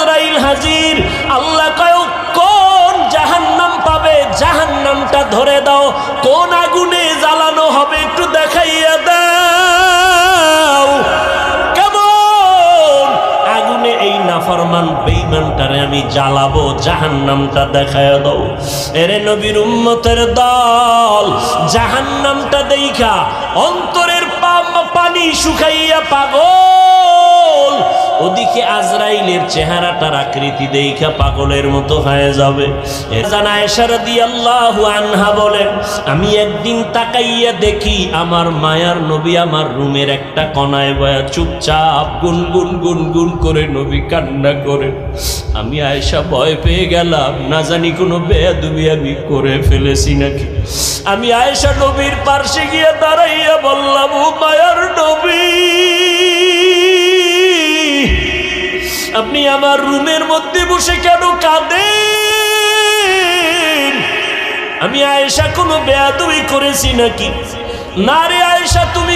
আজরাইল হাজির। আল্লাহ কয় কোন জাহান্নাম পাবে, জাহান্নামটা ধরে দাও, কোন আগুনে জ্বালানো হবে একটু দেখাইয়া দাও। কেমন আগুনে এই নাফরমান বেঈমানটারে আমি জ্বালাবো, জাহান্নামটা দেখাইয়া দাও। এরে নবীর উম্মতের দল, জাহান্নামটা দেইখা অন্তরের পানি শুকাইয়া পাগল, ওদিকে আজরাইলের চেহারাটার আকৃতি দেইখা পাগলের মতো হয়ে যাবে। জানা আয়েশা রাদিয়াল্লাহু আনহা বলেন, আমি একদিন তাকাইয়া দেখি আমার মায়ার নবী আমার রুমের একটা কোণায় বয়া চুপচাপ গুনগুন গুনগুন করে নবী কান্না করে। আমি আয়েশা ভয় পেয়ে গেলাম, না জানি কোনো বেয়াদবি আমি করে ফেলেছি নাকি। আমি আয়েশা নবীর পাশে গিয়ে দাঁড়াইয়া বললাম, ও মায়ার নবী, আপনি আমার রুমের মধ্যে বসে কেন কাঁদেন? আমি আয়েশা কোনো বেয়াদবি করেছি নাকি? না রে আয়েশা, তুমি